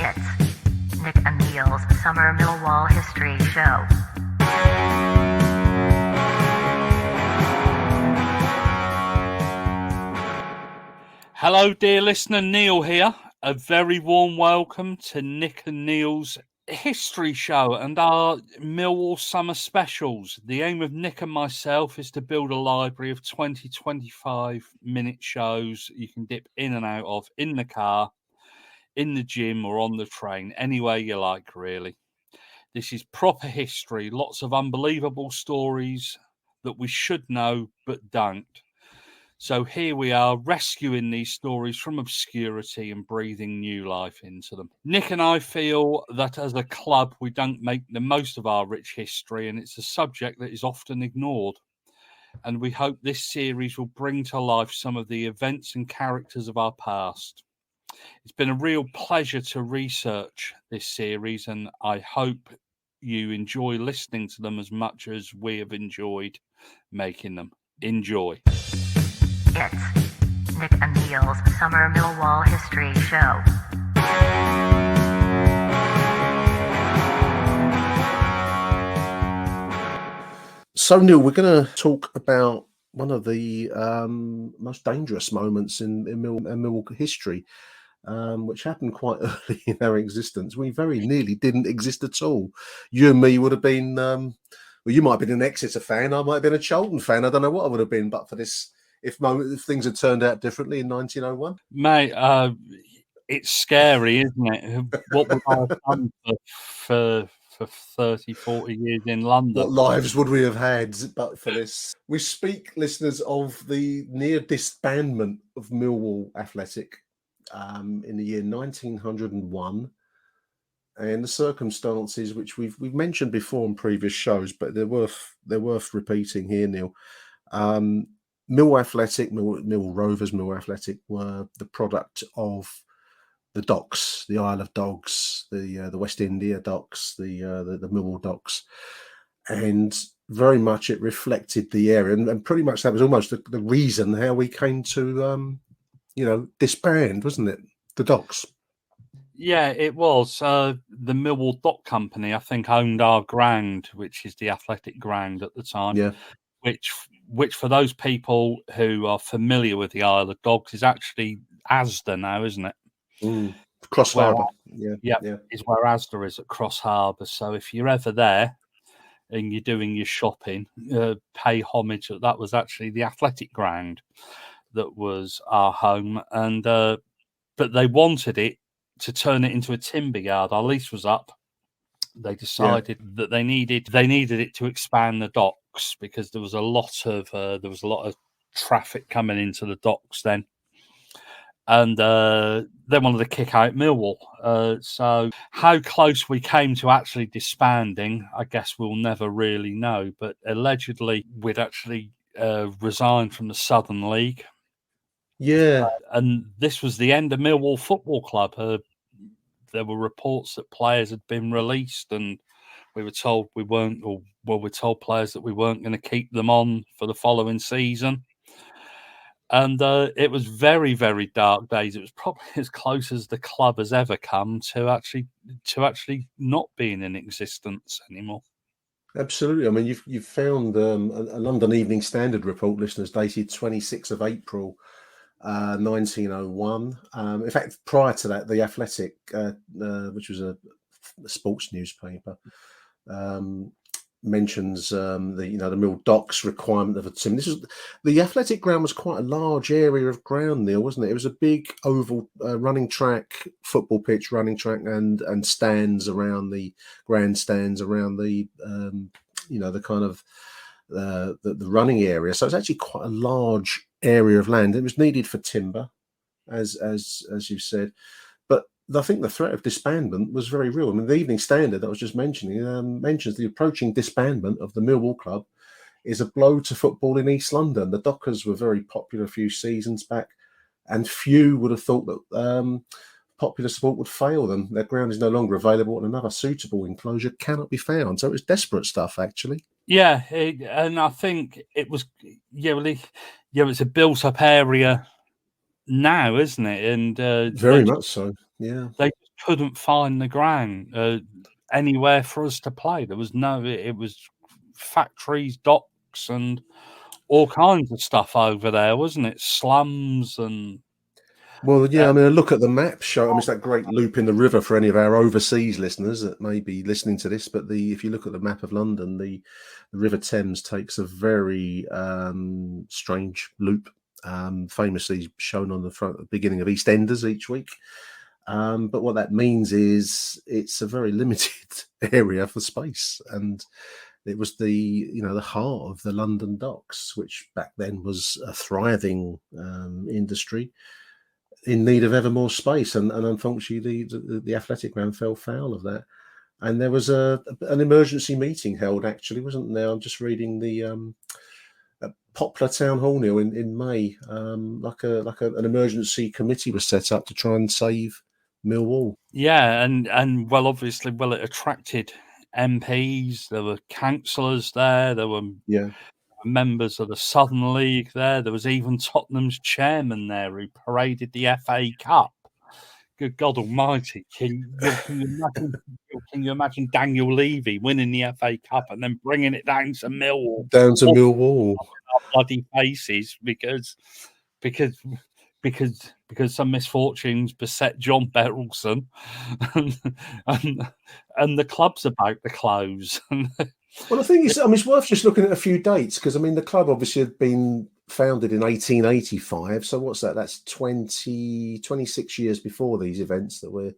It's Nick and Neil's Summer Millwall History Show. Hello, dear listener, Neil here. A very warm welcome to Nick and Neil's History Show and our Millwall Summer Specials. The aim of Nick and myself is to build a library of 20, 25-minute shows you can dip in and out of in the car, in the gym or on the train, anywhere you like, really. This is proper history, lots of unbelievable stories that we should know but don't. So here we are, rescuing these stories from obscurity and breathing new life into them. Nick and I feel that as a club, we don't make the most of our rich history, and it's a subject that is often ignored. And we hope this series will bring to life some of the events and characters of our past. It's been a real pleasure to research this series, and I hope you enjoy listening to them as much as we have enjoyed making them. Enjoy. It's Nick and Neil's Summer Millwall History Show. So, Neil, we're going to talk about one of the most dangerous moments in Millwall history, which happened quite early in our existence. We very nearly didn't exist at all. You and me would have been, well, you might have been an Exeter fan, I might have been a Charlton fan. I don't know what I would have been, but for this, if things had turned out differently in 1901. Mate, it's scary, isn't it? What would I have done for 30, 40 years in London? What lives would we have had but for this? We speak, listeners, of the near disbandment of Millwall Athletic in the year 1901, and the circumstances which we've mentioned before in previous shows, but they're worth repeating here, Neil. Millwall Athletic, Millwall Rovers, Millwall Athletic were the product of the docks, the Isle of Dogs, the West India docks, the Millwall docks, and very much it reflected the area, and pretty much that was almost the reason how we came to disband, wasn't it? The docks. Yeah, it was. The Millwall Dock Company, I think, owned our ground, which is the Athletic ground at the time. Yeah. Which for those people who are familiar with the Isle of Dogs is actually Asda now, isn't it? Cross Harbour. Yeah. Is where Asda is at Cross Harbour. So if you're ever there and you're doing your shopping, pay homage that was actually the Athletic ground that was our home. And but they wanted it to turn it into a timber yard. Our lease was up. They decided that they needed it to expand the docks because there was a lot of traffic coming into the docks then, and they wanted to kick out Millwall. So how close we came to actually disbanding, I guess we'll never really know. But allegedly, we'd actually resigned from the Southern League. Yeah, and this was the end of Millwall Football Club. There were reports that players had been released, and we were told we told players that we weren't going to keep them on for the following season. And it was very, very dark days. It was probably as close as the club has ever come to actually not being in existence anymore. Absolutely. I mean, you've found a London Evening Standard report, listeners, dated 26th of April. 1901. In fact, prior to that, the Athletic, which was a sports newspaper, mentions the Mill Docks requirement of a tim. The Athletic ground was quite a large area of ground, Neil, wasn't it? It was a big oval running track, football pitch, running track, and stands around the grandstands around the the kind of the running area. So it's actually quite a large area of land. It was needed for timber, as you said, but I think the threat of disbandment was very real. I mean, the Evening Standard that I was just mentioning mentions the approaching disbandment of the Millwall club is a blow to football in East London. The Dockers were very popular a few seasons back, and few would have thought that popular support would fail them. Their ground is no longer available, and another suitable enclosure cannot be found. So it was desperate stuff, actually. Yeah, and I think it was it's a built-up area now, isn't it? And very much so. Yeah. They just couldn't find the ground anywhere for us to play. There was no. It was factories, docks, and all kinds of stuff over there, wasn't it? Slums and Well, yeah, I mean, a look at the map show. I mean, it's that great loop in the river for any of our overseas listeners that may be listening to this. But if you look at the map of London, the River Thames takes a very strange loop, famously shown on the beginning of EastEnders each week. But what that means is it's a very limited area for space, and it was the heart of the London docks, which back then was a thriving industry in need of ever more space, and unfortunately the athletic ground fell foul of that. And there was an emergency meeting held, actually, wasn't there? I'm just reading the Poplar Town Hall, Neil, in May. An emergency committee was set up to try and save Millwall. yeah, and well, obviously, it attracted MPs. There were councillors there. There were members of the Southern League there. There was even Tottenham's chairman there who paraded the FA Cup. Good God Almighty! Can you imagine Daniel Levy winning the FA Cup and then bringing it down to Millwall? Down to Millwall. Our bloody faces because some misfortunes beset John Berylson, and the club's about to close. Well, the thing is, I mean, it's worth just looking at a few dates, because I mean, the club obviously had been founded in 1885. So what's that? That's 26 years before these events that we're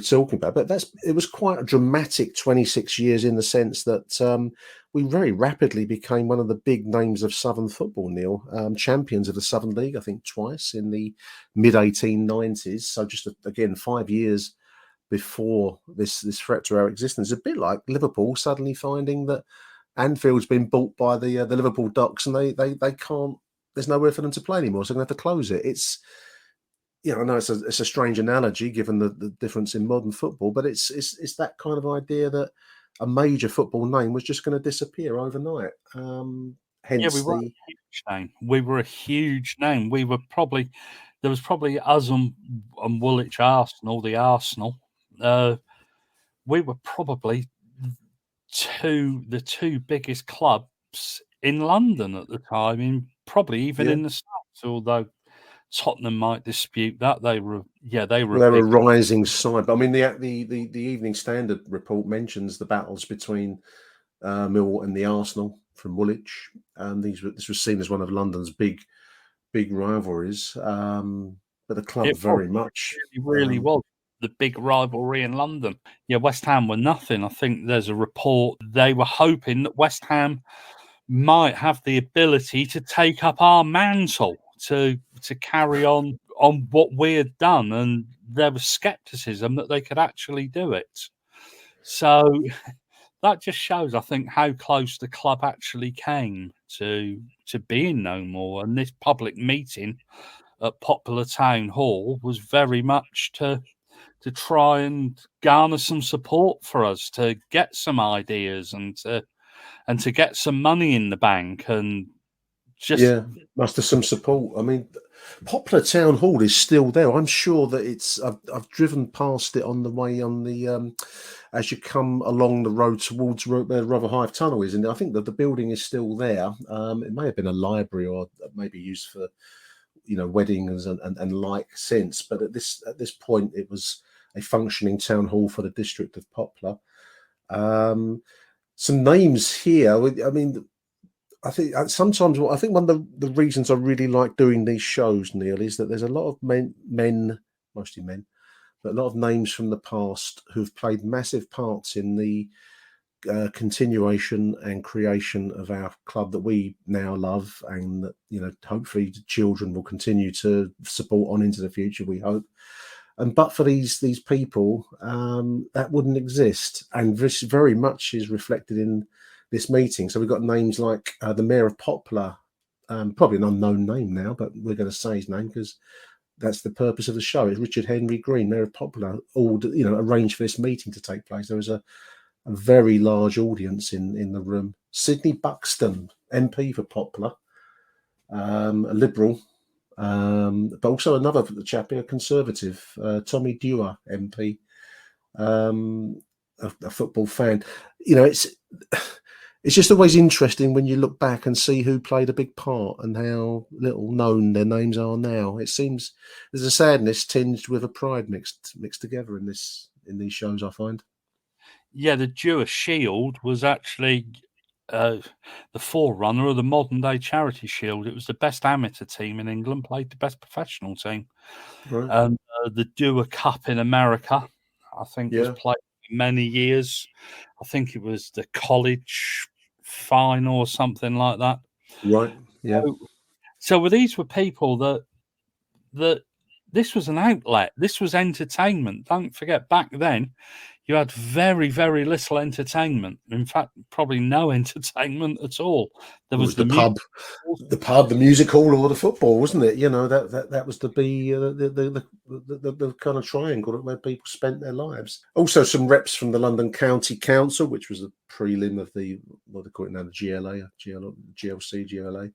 talking about. But it was quite a dramatic 26 years in the sense that we very rapidly became one of the big names of Southern football, Neil. Champions of the Southern League, I think twice in the mid 1890s. So just again, 5 years before this threat to our existence. A bit like Liverpool suddenly finding that Anfield's been bought by the Liverpool Docks, and they can't. There's nowhere for them to play anymore, so they're going to have to close it. It's, I know it's a strange analogy given the difference in modern football, but it's that kind of idea that a major football name was just going to disappear overnight. Hence, we were a huge name. We were a huge name. There was probably us and Woolwich Arsenal, the Arsenal. We were probably the two biggest clubs in London at the time, in the South. Although Tottenham might dispute that, they were a rising side. But I mean, the Evening Standard report mentions the battles between Millwall and the Arsenal from Woolwich. This was seen as one of London's big rivalries. But the club really was the big rivalry in London. Yeah, West Ham were nothing. I think there's a report they were hoping that West Ham might have the ability to take up our mantle, to carry on what we had done, and there was skepticism that they could actually do it. So that just shows, I think, how close the club actually came to being no more. And this public meeting at Poplar Town Hall was very much to try and garner some support for us, to get some ideas and to get some money in the bank, and just muster some support. I mean, Poplar Town Hall is still there. I'm sure that it's. I've driven past it on the way on the as you come along the road towards where Rotherhithe Tunnel is, and I think that the building is still there. It may have been a library or maybe used for weddings and like since, but at this point it was a functioning town hall for the district of Poplar. Some names here. I mean, I think sometimes I think one of the reasons I really like doing these shows, Neil, is that there's a lot of men, mostly men, but a lot of names from the past who've played massive parts in the continuation and creation of our club that we now love, and that hopefully the children will continue to support on into the future, we hope. And but for these people, that wouldn't exist, and this very much is reflected in this meeting. So we've got names like the Mayor of Poplar, probably an unknown name now, but we're going to say his name because that's the purpose of the show. It's Richard Henry Green, Mayor of Poplar, all arranged for this meeting to take place. There was a very large audience in the room. Sidney Buxton, MP for Poplar, a Liberal, But also another chap here, a Conservative, Tommy Dewar MP, a football fan. You know, it's just always interesting when you look back and see who played a big part and how little known their names are now. It seems there's a sadness tinged with a pride mixed together in these shows, I find. Yeah, the Jewish Shield was actually the forerunner of the modern day Charity Shield. It was the best amateur team in England played the best professional team. Right. And the Dewar Cup in America, I think, was Yeah. played for many years. I think it was the college final or something like that. Right. Yeah. So these were people that this was an outlet. This was entertainment. Don't forget, back then, you had very, very little entertainment. In fact, probably no entertainment at all. There It was was the pub, the music hall, or the football, wasn't it? You know, that was to be the kind of triangle where people spent their lives. Also, some reps from the London County Council, which was a prelim of the what they call it now, the GLC, GLA,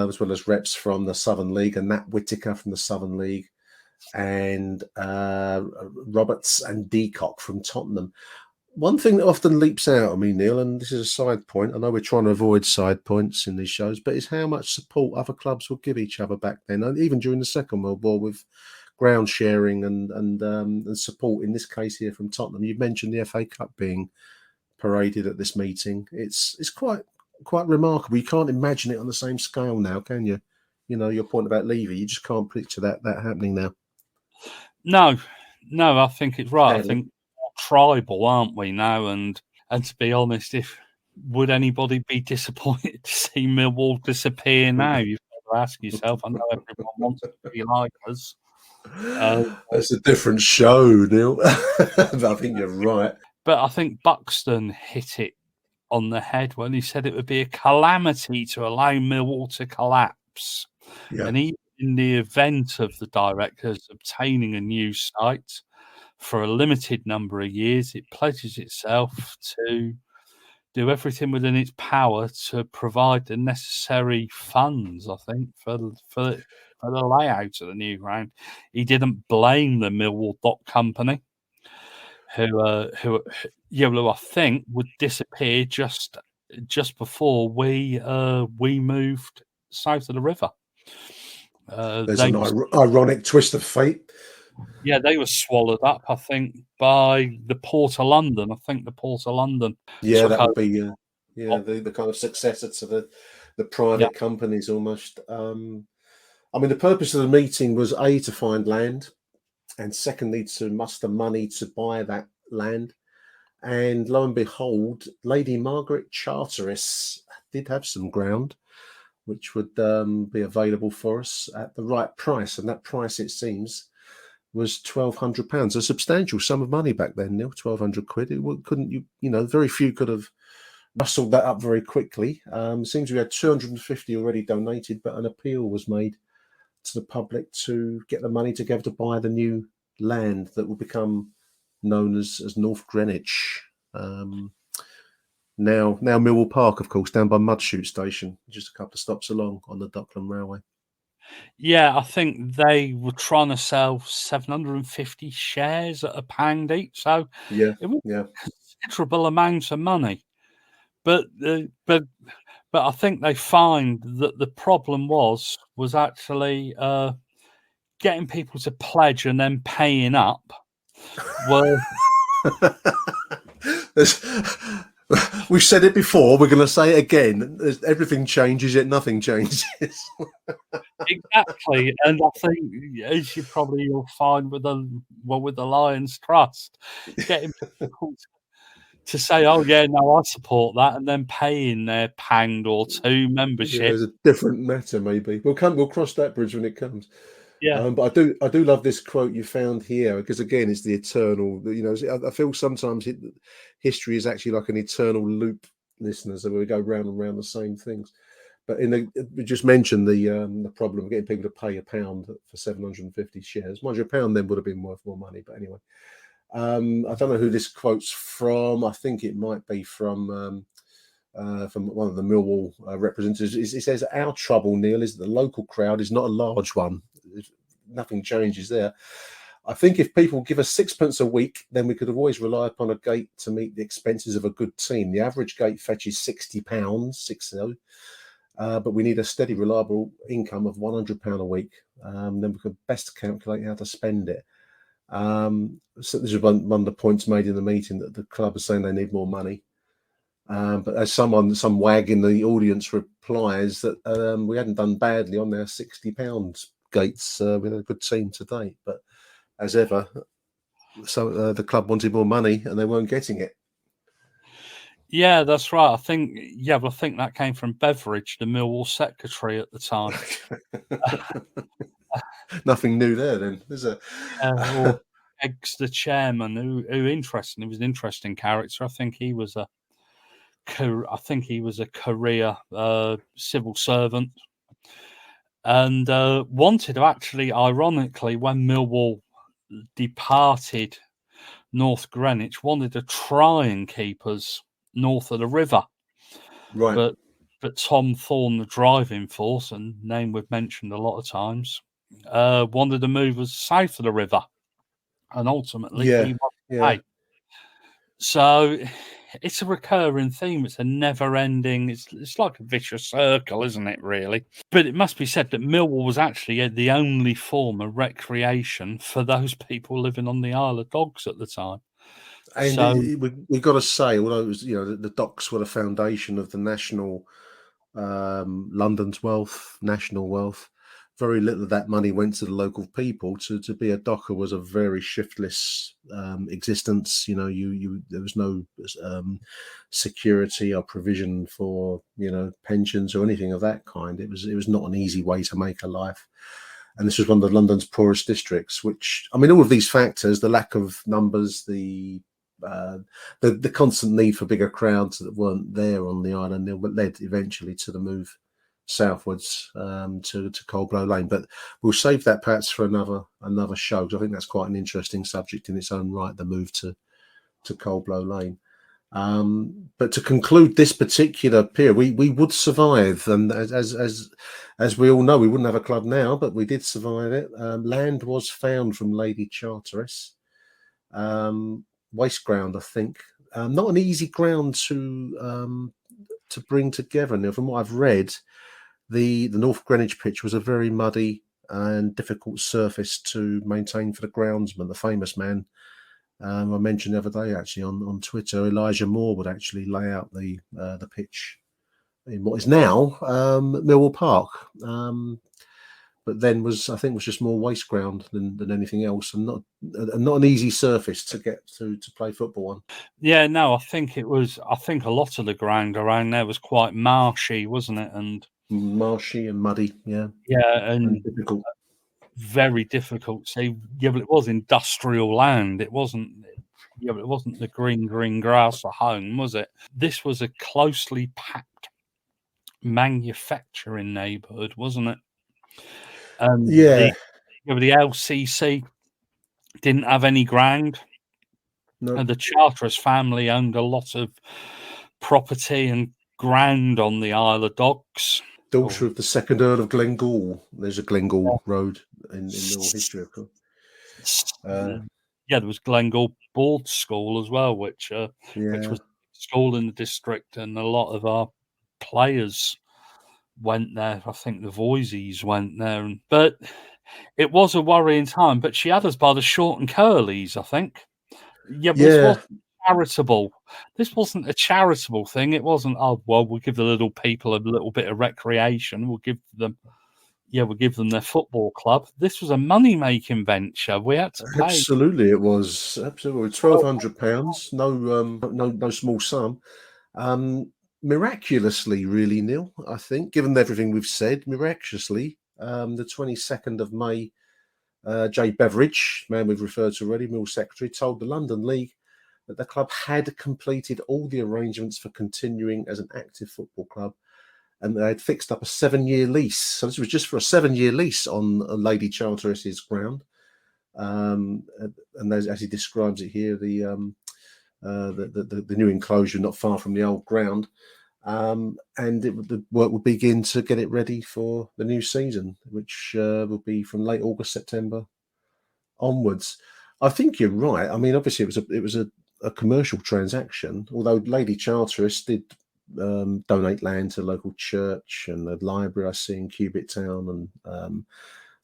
as well as reps from the Southern League and Nat Whitaker from the Southern League, and Roberts and Deacock from Tottenham. One thing that often leaps out at me, Neil, and this is a side point, I know we're trying to avoid side points in these shows, but is how much support other clubs would give each other back then, and even during the Second World War, with ground sharing and support, in this case here from Tottenham. You've mentioned the FA Cup being paraded at this meeting. It's quite remarkable. You can't imagine it on the same scale now, can you? You know, your point about Levy, you just can't picture that happening now. No, I think it's right. Sadly. I think we're tribal, aren't we now? And to be honest, would anybody be disappointed to see Millwall disappear now? You've got to ask yourself. I know everyone wants to be like us. It's a different show, Neil. I think you're right. But I think Buxton hit it on the head when he said it would be a calamity to allow Millwall to collapse. Yeah. And even in the event of the directors obtaining a new site for a limited number of years, it pledges itself to do everything within its power to provide the necessary funds, I think, for the layout of the new ground. He didn't blame the Millwall Dock Company, who I think would disappear just before we moved south of the river. There's an ironic twist of fate. Yeah, they were swallowed up, I think, by the Port of London. I think the Port of London. Yeah, that would be the kind of successor to the private companies almost. I mean, the purpose of the meeting was A, to find land, and secondly, to muster money to buy that land. And lo and behold, Lady Margaret Charteris did have some ground, which would be available for us at the right price. And that price, it seems, was £1,200, a substantial sum of money back then, Neil. 1,200 quid. Very few could have rustled that up very quickly. Seems we had 250 already donated, but an appeal was made to the public to get the money together to buy the new land that will become known as North Greenwich. Now Millwall Park, of course, down by Mudchute Station, just a couple of stops along on the Dockland Railway. Yeah, I think they were trying to sell 750 shares at £1 each, so it was a considerable amount of money. But I think they find that the problem was actually getting people to pledge and then paying up. Well, we've said it before. We're going to say it again. Everything changes, yet nothing changes. Exactly, and I think, as you'll find with the Lions Trust, getting people to say, "Oh yeah, no, I support that," and then paying their £1 or £2 membership. Yeah, it's a different matter. Maybe we'll cross that bridge when it comes. Yeah, but I do love this quote you found here, because again, it's the eternal. I feel sometimes history is actually like an eternal loop, listeners, and we go round and round the same things. But we just mentioned the problem of getting people to pay £1 for 750 shares. Mind you, £1 then would have been worth more money. But anyway, I don't know who this quote's from. I think it might be from from one of the Millwall representatives. He says, our trouble, Neil, is that the local crowd is not a large one. Nothing changes there. I think if people give us sixpence a week, then we could always rely upon a gate to meet the expenses of a good team. The average gate fetches £60, 60, but we need a steady, reliable income of £100 a week. Then we could best calculate how to spend it. So this is one of the points made in the meeting, that the club is saying they need more money. But as some wag in the audience replies that we hadn't done badly on their £60 gates with a good team to date. But as ever, so the club wanted more money and they weren't getting it. Yeah, that's right. I think that came from Beveridge, the Millwall secretary at the time. Nothing new there, then, is there? Or Eggs, the chairman, who interesting. He was an interesting character. I think he was a career civil servant, and wanted to actually, ironically, when Millwall departed North Greenwich, wanted to try and keep us north of the river. Right. But Tom Thorne, the driving force, and name we've mentioned a lot of times, wanted to move us south of the river, and ultimately he wanted to pay. So it's a recurring theme. It's a never-ending. It's like a vicious circle, isn't it? Really, but it must be said that Millwall was actually the only form of recreation for those people living on the Isle of Dogs at the time. And so, we've got to say, although it was, the docks were the foundation of the national London's wealth, national wealth, very little of that money went to the local people. To be a docker was a very shiftless existence. There was no security or provision for pensions or anything of that kind. It was not an easy way to make a life. And this was one of London's poorest districts, which, I mean, all of these factors, the lack of numbers, the constant need for bigger crowds that weren't there on the island, led eventually to the move southwards to Coldblow Lane. But we'll save that perhaps for another show, because I think that's quite an interesting subject in its own right, the move to Coldblow Lane. But to conclude this particular period, we would survive, and as we all know, we wouldn't have a club now, but we did survive it. Land was found from Lady Charteress, waste ground, I think. Not an easy ground to bring together. Now, from what I've read, the North Greenwich pitch was a very muddy and difficult surface to maintain for the groundsman, the famous man. I mentioned the other day, actually, on Twitter, Elijah Moore would actually lay out the pitch in what is now Millwall Park, but then was just more waste ground than anything else, and not an easy surface to get to play football on. Yeah, no, I think a lot of the ground around there was quite marshy, wasn't it? And marshy and muddy, yeah, and difficult. Very difficult. So, yeah, but it was industrial land. It wasn't. Yeah, but it wasn't the green grass at home, was it? This was a closely packed manufacturing neighbourhood, wasn't it? Yeah. The LCC didn't have any ground. No. And the Charteris family owned a lot of property and ground on the Isle of Dogs. Daughter of the second Earl of Glengall. There's a Glengall Road in Millwall history, of course. There was Glengall Board School as well, which was a school in the district, and a lot of our players went there. I think the Voiseys went there, but it was a worrying time. But she had us by the short and curlies, I think. This wasn't charitable. This wasn't a charitable thing. It wasn't, we'll give the little people a little bit of recreation. We'll give them their football club. This was a money-making venture. We had to pay. Absolutely, it was. Absolutely. £1,200, no small sum. Miraculously, really, Neil, I think, given everything we've said, miraculously, the 22nd of May, Jay Beveridge, man we've referred to already, Mill Secretary, told the London League that the club had completed all the arrangements for continuing as an active football club, and they had fixed up a 7-year lease. So this was just for a 7-year lease on Lady Charteress's ground. And as he describes it here, the new enclosure not far from the old ground. and the work would begin to get it ready for the new season, which will be from late August, September onwards. I think you're right. I mean, obviously, it was a commercial transaction, although Lady Charteris did donate land to a local church and the library I see in Cubitt Town, and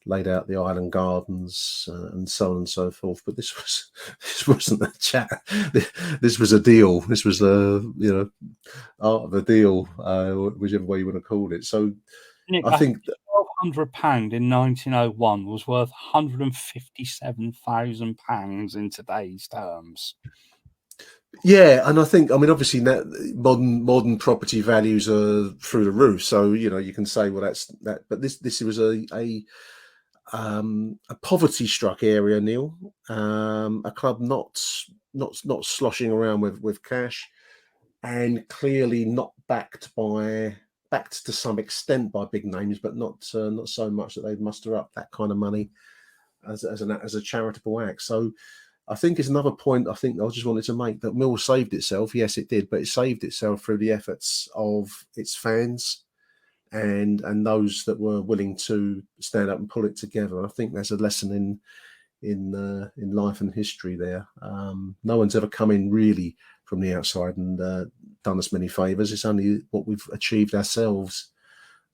laid out the island gardens and so on and so forth. But this wasn't a chat. This was a deal. This was art of a deal, whichever way you want to call it. So Nick, I think £1,200 in 1901 was worth £157,000 in today's terms. Yeah, and I mean, obviously, modern property values are through the roof. So you can say, well, that's that. But this was a poverty-struck area, Neil. A club not sloshing around with cash, and clearly not backed to some extent by big names, but not so much that they'd muster up that kind of money as a charitable act. So I think it's another point I just wanted to make, that Mill saved itself. Yes, it did, but it saved itself through the efforts of its fans and those that were willing to stand up and pull it together. And I think there's a lesson in life and history there. No one's ever come in really from the outside and done us many favours. It's only what we've achieved ourselves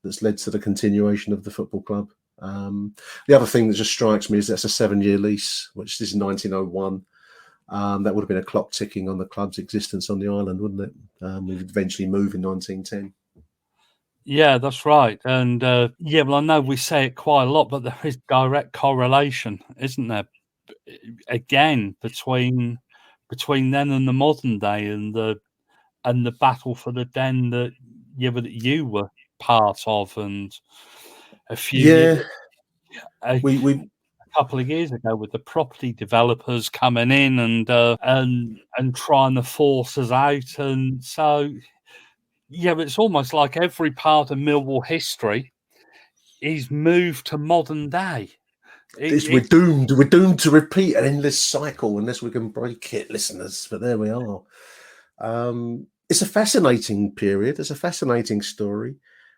that's led to the continuation of the football club. The other thing that just strikes me is that's a 7-year lease, which this is 1901. That would have been a clock ticking on the club's existence on the island, wouldn't it? We'd eventually move in 1910. Yeah, that's right. And well, I know we say it quite a lot, but there is direct correlation, isn't there? Again, between then and the modern day, and the battle for the den that you were part of, and a few a couple of years ago with the property developers coming in and trying to force us out, and so. Yeah, but it's almost like every part of Millwall history is moved to modern day. We're doomed. We're doomed to repeat an endless cycle unless we can break it, listeners. But there we are. It's a fascinating period. It's a fascinating story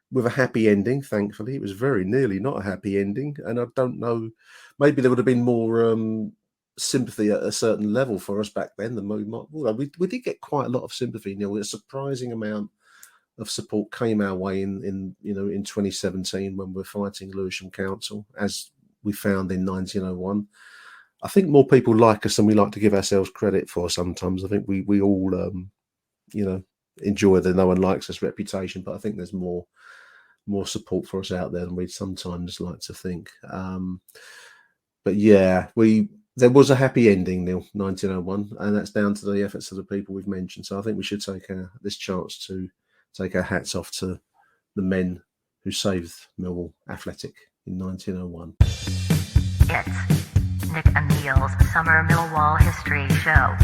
with a happy ending. Thankfully, it was very nearly not a happy ending, and I don't know. Maybe there would have been more sympathy at a certain level for us back then than we might. Well, we did get quite a lot of sympathy. A surprising amount of support came our way in 2017 when we're fighting Lewisham Council, as we found in 1901. I think more people like us than we like to give ourselves credit for sometimes. I think we all enjoy the no one likes us reputation, but I think there's more support for us out there than we'd sometimes like to think. But yeah, there was a happy ending, Neil, 1901, and that's down to the efforts of the people we've mentioned. So I think we should take this chance to take our hats off to the men who saved Millwall Athletic in 1901. It's Nick and Neil's Summer Millwall History Show.